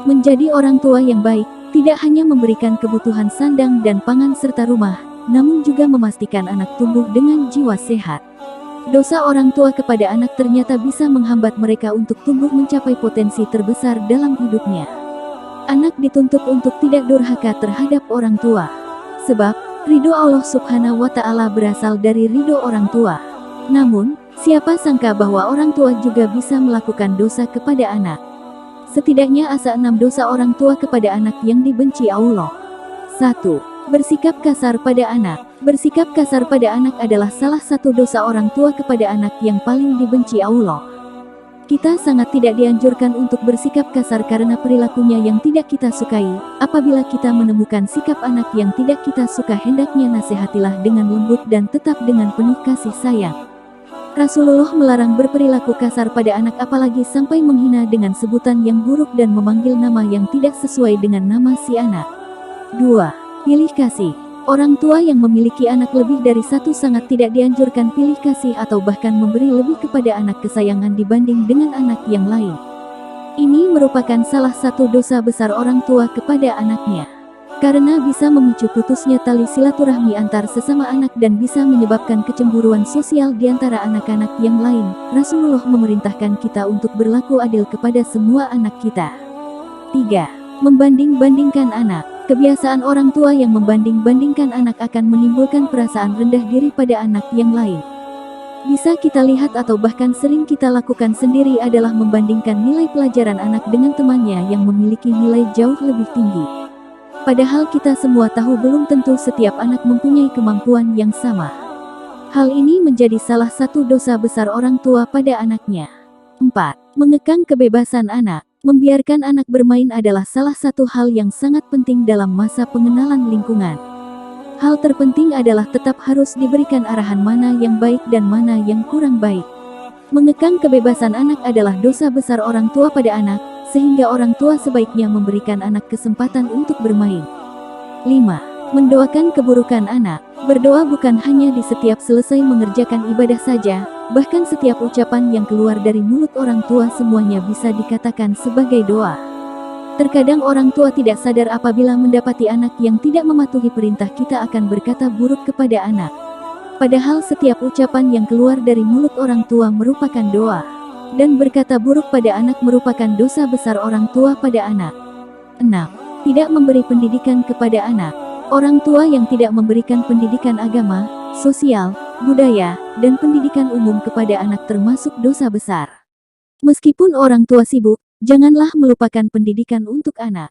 Menjadi orang tua yang baik, tidak hanya memberikan kebutuhan sandang dan pangan serta rumah, namun juga memastikan anak tumbuh dengan jiwa sehat. Dosa orang tua kepada anak ternyata bisa menghambat mereka untuk tumbuh mencapai potensi terbesar dalam hidupnya. Anak dituntut untuk tidak durhaka terhadap orang tua. Sebab, ridho Allah Subhanahu wa Ta'ala berasal dari ridho orang tua. Namun, siapa sangka bahwa orang tua juga bisa melakukan dosa kepada anak. Setidaknya ada 6 dosa orang tua kepada anak yang dibenci Allah. 1. Bersikap kasar pada anak. Bersikap kasar pada anak adalah salah satu dosa orang tua kepada anak yang paling dibenci Allah. Kita sangat tidak dianjurkan untuk bersikap kasar karena perilakunya yang tidak kita sukai. Apabila kita menemukan sikap anak yang tidak kita suka, hendaknya nasihatilah dengan lembut dan tetap dengan penuh kasih sayang. Rasulullah melarang berperilaku kasar pada anak, apalagi sampai menghina dengan sebutan yang buruk dan memanggil nama yang tidak sesuai dengan nama si anak. 2. Pilih kasih. Orang tua yang memiliki anak lebih dari satu sangat tidak dianjurkan pilih kasih atau bahkan memberi lebih kepada anak kesayangan dibanding dengan anak yang lain. Ini merupakan salah satu dosa besar orang tua kepada anaknya. Karena bisa memicu putusnya tali silaturahmi antar sesama anak dan bisa menyebabkan kecemburuan sosial di antara anak-anak yang lain. Rasulullah memerintahkan kita untuk berlaku adil kepada semua anak kita. 3. Membanding-bandingkan anak. Kebiasaan orang tua yang membanding-bandingkan anak akan menimbulkan perasaan rendah diri pada anak yang lain. Bisa kita lihat atau bahkan sering kita lakukan sendiri adalah membandingkan nilai pelajaran anak dengan temannya yang memiliki nilai jauh lebih tinggi. Padahal kita semua tahu belum tentu setiap anak mempunyai kemampuan yang sama. Hal ini menjadi salah satu dosa besar orang tua pada anaknya. 4. Mengekang kebebasan anak. Membiarkan anak bermain adalah salah satu hal yang sangat penting dalam masa pengenalan lingkungan. Hal terpenting adalah tetap harus diberikan arahan mana yang baik dan mana yang kurang baik. Mengekang kebebasan anak adalah dosa besar orang tua pada anak, sehingga orang tua sebaiknya memberikan anak kesempatan untuk bermain. 5. Mendoakan keburukan anak. Berdoa bukan hanya di setiap selesai mengerjakan ibadah saja, bahkan setiap ucapan yang keluar dari mulut orang tua semuanya bisa dikatakan sebagai doa. Terkadang orang tua tidak sadar apabila mendapati anak yang tidak mematuhi perintah kita akan berkata buruk kepada anak. Padahal setiap ucapan yang keluar dari mulut orang tua merupakan doa. Dan berkata buruk pada anak merupakan dosa besar orang tua pada anak. 6. Tidak memberi pendidikan kepada anak. Orang tua yang tidak memberikan pendidikan agama, sosial, budaya, dan pendidikan umum kepada anak termasuk dosa besar. Meskipun orang tua sibuk, janganlah melupakan pendidikan untuk anak.